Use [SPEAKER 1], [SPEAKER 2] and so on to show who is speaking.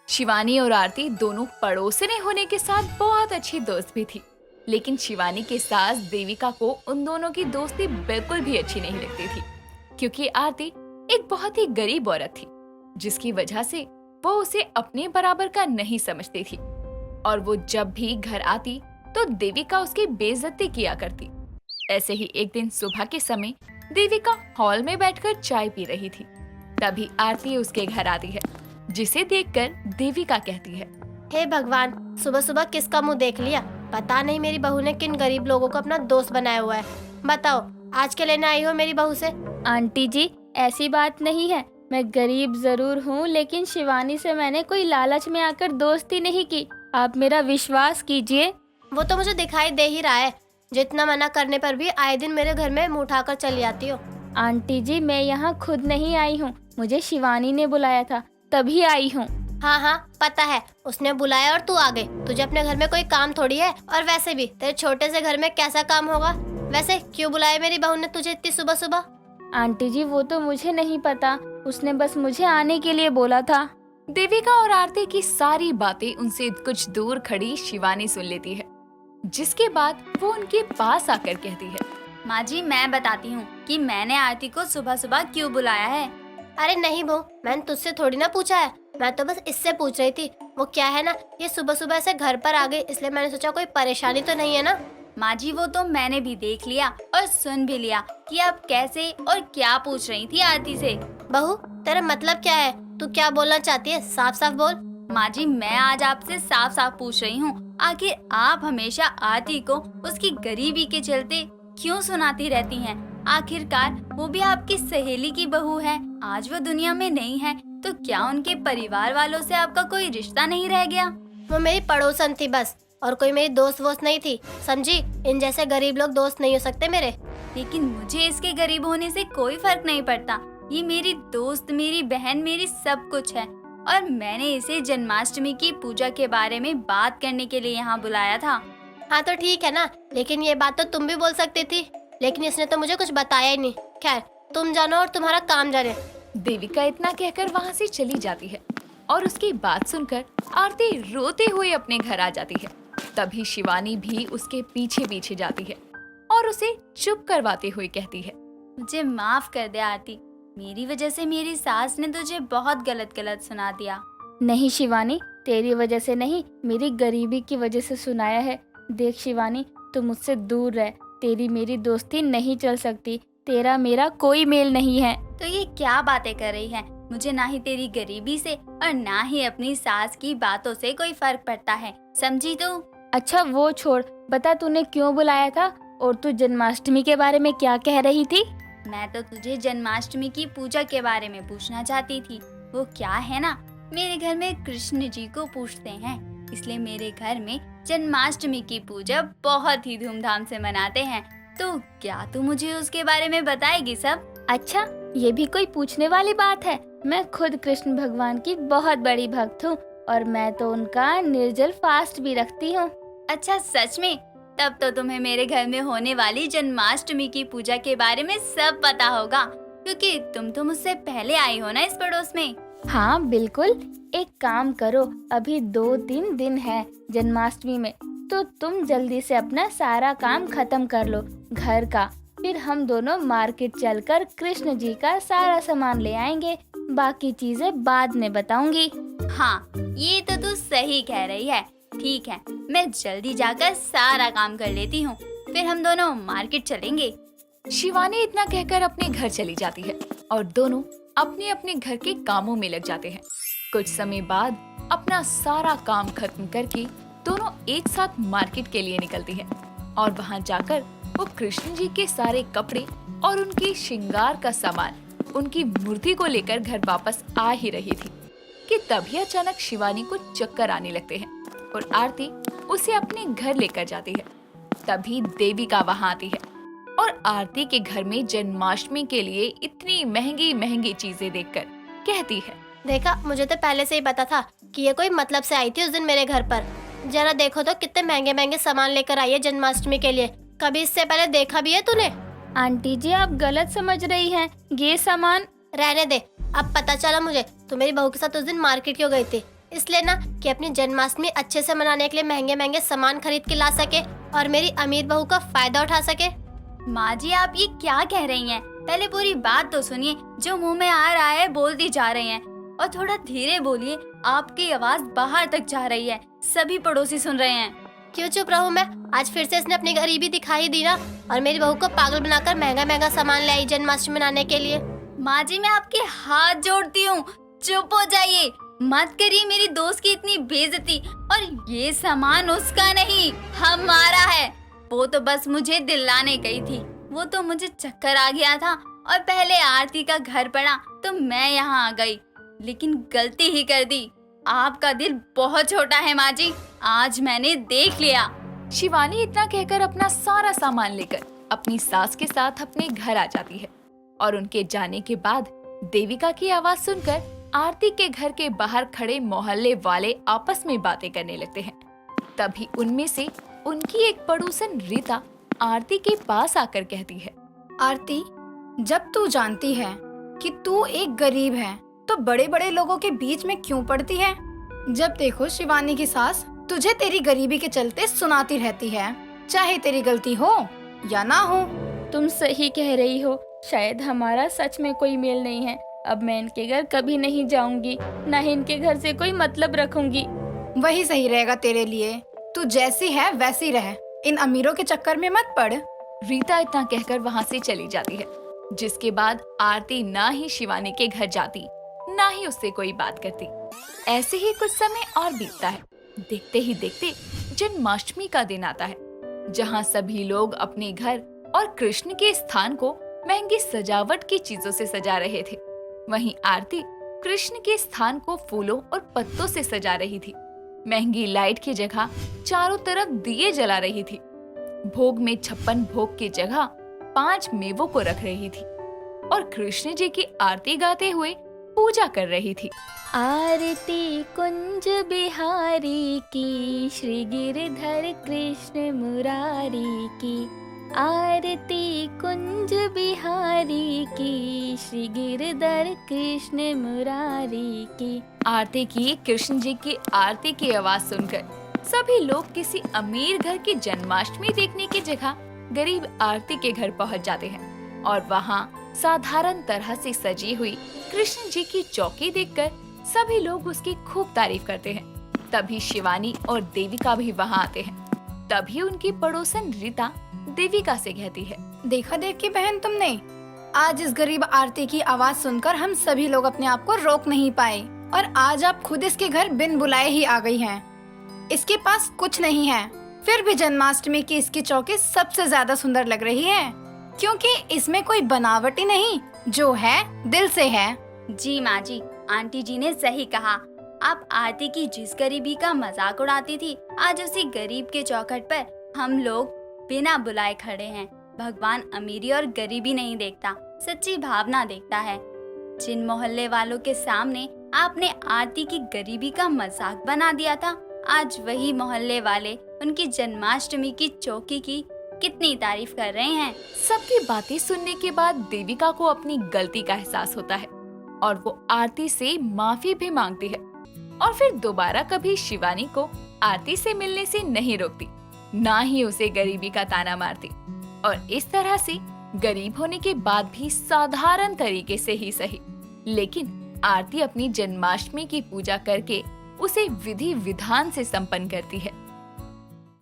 [SPEAKER 1] शिवानी और आरती दोनों पड़ोसिनी होने के साथ बहुत अच्छी दोस्त भी थी, लेकिन शिवानी के सास देविका को उन दोनों की दोस्ती बिल्कुल भी अच्छी नहीं लगती थी, क्योंकि आरती एक बहुत ही गरीब औरत थी, जिसकी वजह से वो उसे अपने बराबर का नहीं समझती थी। और वो जब भी घर आती तो देविका उसकी बेइज्जती किया करती। ऐसे ही एक दिन सुबह के समय देविका हॉल में बैठकर चाय पी रही थी। तभी आरती उसके घर आती है, जिसे देखकर देविका कहती है,
[SPEAKER 2] हे भगवान, सुबह सुबह किसका मुंह देख लिया। पता नहीं मेरी बहू ने किन गरीब लोगों को अपना दोस्त बनाया हुआ है। बताओ, आज के लेने आई हो मेरी बहू से?
[SPEAKER 3] आंटी जी, ऐसी बात नहीं है। मैं गरीब जरूर हूँ, लेकिन शिवानी से मैंने कोई लालच में आकर दोस्ती नहीं की। आप मेरा विश्वास कीजिए।
[SPEAKER 2] वो तो मुझे दिखाई दे ही रहा है। जितना मना करने पर भी आए दिन मेरे घर में मुंह उठाकर चली आती हो।
[SPEAKER 3] आंटी जी, मैं यहाँ खुद नहीं आई हूँ, मुझे शिवानी ने बुलाया था, तभी आई हूँ।
[SPEAKER 2] हाँ हाँ, पता है, उसने बुलाया और तू आ गई। तुझे अपने घर में कोई काम थोड़ी है, और वैसे भी तेरे छोटे से घर में कैसा काम होगा। वैसे क्यों बुलाया मेरी बहू ने तुझे इतनी सुबह सुबह?
[SPEAKER 3] आंटी जी, वो तो मुझे नहीं पता, उसने बस मुझे आने के लिए बोला था।
[SPEAKER 1] देविका और आरती की सारी बातें उनसे कुछ दूर खड़ी शिवानी सुन लेती है, जिसके बाद वो उनके पास आकर कहती है,
[SPEAKER 4] माँ जी, मैं बताती हूँ कि मैंने आरती को सुबह सुबह क्यों बुलाया है।
[SPEAKER 2] अरे नहीं बहू, मैंने तुझसे थोड़ी ना पूछा है, मैं तो बस इससे पूछ रही थी। वो क्या है ना, ये सुबह सुबह से घर पर आ गई, इसलिए मैंने सोचा कोई परेशानी तो नहीं है ना।
[SPEAKER 4] माँ जी, वो तो मैंने भी देख लिया और सुन भी लिया कि आप कैसे और क्या पूछ रही थी आरती से।
[SPEAKER 2] बहू, तेरा मतलब क्या है? तू क्या बोलना चाहती है? साफ साफ बोल।
[SPEAKER 4] माँ जी, मैं आज आपसे साफ साफ पूछ रही हूँ, आखिर आप हमेशा आरती को उसकी गरीबी के चलते क्यों सुनाती रहती हैं? आखिरकार वो भी आपकी सहेली की बहू है। आज वो दुनिया में नहीं है, तो क्या उनके परिवार वालों से आपका कोई रिश्ता नहीं रह गया?
[SPEAKER 2] वो मेरी पड़ोसन थी बस, और कोई मेरी दोस्त वोस्त नहीं थी, समझी? इन जैसे गरीब लोग दोस्त नहीं हो सकते मेरे।
[SPEAKER 4] लेकिन मुझे इसके गरीब होने से कोई फर्क नहीं पड़ता। ये मेरी दोस्त, मेरी बहन, मेरी सब कुछ है, और मैंने इसे जन्माष्टमी की पूजा के बारे में बात करने के लिए यहाँ बुलाया था।
[SPEAKER 2] हाँ तो ठीक है ना, लेकिन ये बात तो तुम भी बोल सकती थी, लेकिन इसने तो मुझे कुछ बताया ही नहीं। खैर, तुम जानो और तुम्हारा काम जाने।
[SPEAKER 1] देविका इतना कहकर वहाँ से चली जाती है, और उसकी बात सुनकर आरती रोते हुए अपने घर आ जाती है। तभी शिवानी भी उसके पीछे पीछे जाती है और उसे चुप करवाते हुए कहती है,
[SPEAKER 4] मुझे माफ कर दे आरती, मेरी वजह से मेरी सास ने तुझे बहुत गलत सुना दिया।
[SPEAKER 3] नहीं शिवानी, तेरी वजह से नहीं, मेरी गरीबी की वजह से सुनाया है। देख शिवानी, तू मुझसे दूर रह, तेरी मेरी दोस्ती नहीं चल सकती, तेरा मेरा कोई मेल नहीं है।
[SPEAKER 4] तो ये क्या बातें कर रही है? मुझे ना ही तेरी गरीबी से और ना ही अपनी सास की बातों से कोई फर्क पड़ता है, समझी तू?
[SPEAKER 3] अच्छा वो छोड़, बता तूने क्यों बुलाया था, और तू जन्माष्टमी के बारे में क्या कह रही थी?
[SPEAKER 4] मैं तो तुझे जन्माष्टमी की पूजा के बारे में पूछना चाहती थी। वो क्या है ना, मेरे घर में कृष्ण जी को पूजते हैं, इसलिए मेरे घर में जन्माष्टमी की पूजा बहुत ही धूमधाम से मनाते हैं। तो क्या तू मुझे उसके बारे में बताएगी सब?
[SPEAKER 3] अच्छा, ये भी कोई पूछने वाली बात है? मैं खुद कृष्ण भगवान की बहुत बड़ी भक्त हूँ, और मैं तो उनका निर्जल फास्ट भी रखती हूँ।
[SPEAKER 4] अच्छा सच में? तब तो तुम्हें मेरे घर में होने वाली जन्माष्टमी की पूजा के बारे में सब पता होगा, क्योंकि तुम तो मुझसे पहले आई हो ना इस पड़ोस में।
[SPEAKER 3] हाँ बिल्कुल। एक काम करो, अभी 2-3 दिन है जन्माष्टमी में, तो तुम जल्दी से अपना सारा काम खत्म कर लो घर का, फिर हम दोनों मार्केट चलकर कृष्ण जी का सारा सामान ले आएंगे। बाकी चीजें बाद में बताऊंगी।
[SPEAKER 4] हाँ, ये तो तू सही कह रही है। ठीक है, मैं जल्दी जाकर सारा काम कर लेती हूँ, फिर हम दोनों मार्केट चलेंगे।
[SPEAKER 1] शिवानी इतना कहकर अपने घर चली जाती है, और दोनों अपने अपने घर के कामों में लग जाते हैं। कुछ समय बाद अपना सारा काम खत्म करके दोनों एक साथ मार्केट के लिए निकलती हैं, और वहाँ जाकर वो कृष्ण जी के सारे कपड़े और उनके श्रृंगार का सामान, उनकी मूर्ति को लेकर घर वापस आ ही रही थी कि तभी अचानक शिवानी को चक्कर आने लगते हैं, और आरती उसे अपने घर लेकर जाती है। तभी देविका वहाँ आती है, और आरती के घर में जन्माष्टमी के लिए इतनी महंगी महंगी चीजें देखकर कहती है,
[SPEAKER 2] देखा, मुझे तो पहले से ही पता था कि ये कोई मतलब से आई थी उस दिन मेरे घर पर। जरा देखो तो कितने महंगे महंगे सामान लेकर आई है जन्माष्टमी के लिए। कभी इससे पहले देखा भी है तूने?
[SPEAKER 3] आंटी जी, आप गलत समझ रही हैं, ये सामान।
[SPEAKER 2] रहने दे, अब पता चला मुझे तू मेरी बहू के साथ उस दिन मार्केट क्यों गई थी। इसलिए ना कि अपनी जन्माष्टमी अच्छे से मनाने के लिए महंगे महंगे सामान खरीद के ला सके और मेरी अमीर बहू का फायदा उठा सके।
[SPEAKER 4] माँ जी आप ये क्या कह रही हैं? पहले पूरी बात तो सुनिए। जो मुंह में आ रहा है बोलती जा रही हैं। और थोड़ा धीरे बोलिए, आपकी आवाज बाहर तक जा रही है, सभी पड़ोसी सुन रहे हैं।
[SPEAKER 2] क्यों चुप रहूं मैं? आज फिर से इसने अपनी गरीबी दिखाई दी ना, और मेरी बहू को पागल बनाकर महंगा महंगा सामान ले आई जन्माष्टमी मनाने के लिए।
[SPEAKER 4] माँ जी मैं आपके हाथ जोड़ती हूँ, चुप हो जाइए, मत करिए मेरी दोस्त की इतनी बेइज्जती। और ये सामान उसका नहीं, हमारा है। वो तो बस मुझे दिलाने गई थी, वो तो मुझे चक्कर आ गया था और पहले आरती का घर पड़ा तो मैं यहाँ आ गई, लेकिन गलती ही कर दी। आपका दिल बहुत छोटा है माँ जी, आज मैंने देख लिया।
[SPEAKER 1] शिवानी इतना कहकर अपना सारा सामान लेकर अपनी सास के साथ अपने घर आ जाती है और उनके जाने के बाद देविका की आवाज सुनकर आरती के घर के बाहर खड़े मोहल्ले वाले आपस में बातें करने लगते हैं। तभी उनमें से उनकी एक पड़ोसन रीता आरती के पास आकर कहती है,
[SPEAKER 5] आरती, जब तू जानती है कि तू एक गरीब है तो बड़े बड़े लोगों के बीच में क्यों पड़ती है? जब देखो शिवानी की सास तुझे तेरी गरीबी के चलते सुनाती रहती है, चाहे तेरी गलती हो या ना हो।
[SPEAKER 3] तुम सही कह रही हो, शायद हमारा सच में कोई मेल नहीं है। अब मैं इनके घर कभी नहीं जाऊंगी, ना ही इनके घर से कोई मतलब रखूंगी।
[SPEAKER 5] वही सही रहेगा तेरे लिए। तू जैसी है वैसी रह, इन अमीरों के चक्कर में मत पड़।
[SPEAKER 1] रीता इतना कहकर वहाँ से चली जाती है, जिसके बाद आरती ना ही शिवानी के घर जाती, ना ही उससे कोई बात करती। ऐसे ही कुछ समय और बीतता है। देखते ही देखते जन्माष्टमी का दिन आता है, जहाँ सभी लोग अपने घर और कृष्ण के स्थान को महंगी सजावट की चीजों से सजा रहे थे। वहीं आरती कृष्ण के स्थान को फूलों और पत्तों से सजा रही थी। महंगी लाइट की जगह चारों तरफ दिए जला रही थी। भोग में 56 भोग की जगह 5 मेवों को रख रही थी और कृष्ण जी की आरती गाते हुए पूजा कर रही थी।
[SPEAKER 3] आरती कुंज बिहारी की, श्री गिरधर कृष्ण मुरारी की। आरती कुंज बिहारी की, श्री गिरधर कृष्ण मुरारी की।
[SPEAKER 1] आरती की कृष्ण जी की आरती की आवाज सुनकर सभी लोग किसी अमीर घर की जन्माष्टमी देखने की जगह गरीब आरती के घर पहुंच जाते हैं और वहां साधारण तरह से सजी हुई कृष्ण जी की चौकी देखकर सभी लोग उसकी खूब तारीफ करते हैं। तभी शिवानी और देविका भी वहां आते हैं। तभी उनकी पड़ोसन रीता देविका से कहती है,
[SPEAKER 5] देखा देख की बहन तुमने, आज इस गरीब आरती की आवाज सुनकर हम सभी लोग अपने आप को रोक नहीं पाए और आज आप खुद इसके घर बिन बुलाए ही आ गई हैं। इसके पास कुछ नहीं है, फिर भी जन्माष्टमी की इसकी चौकी सबसे ज्यादा सुंदर लग रही है, क्योंकि इसमें कोई बनावटी नहीं, जो है दिल से है।
[SPEAKER 4] जी माँ जी, आंटी जी ने सही कहा। आप आरती की जिस गरीबी का मजाक उड़ाती थी, आज उसी गरीब के चौखट पर हम लोग बिना बुलाए खड़े हैं। भगवान अमीरी और गरीबी नहीं देखता, सच्ची भावना देखता है। जिन मोहल्ले वालों के सामने आपने आरती की गरीबी का मजाक बना दिया था, आज वही मोहल्ले वाले उनकी जन्माष्टमी की चौकी की कितनी तारीफ कर रहे हैं।
[SPEAKER 1] सबकी बातें सुनने के बाद देविका को अपनी गलती का एहसास होता है और वो आरती से माफी भी मांगती है और फिर दोबारा कभी शिवानी को आरती से मिलने से नहीं रोकती, ना ही उसे गरीबी का ताना मारती। और इस तरह से गरीब होने के बाद भी साधारण तरीके से ही सही, लेकिन आरती अपनी जन्माष्टमी की पूजा करके उसे विधि विधान से संपन्न करती है।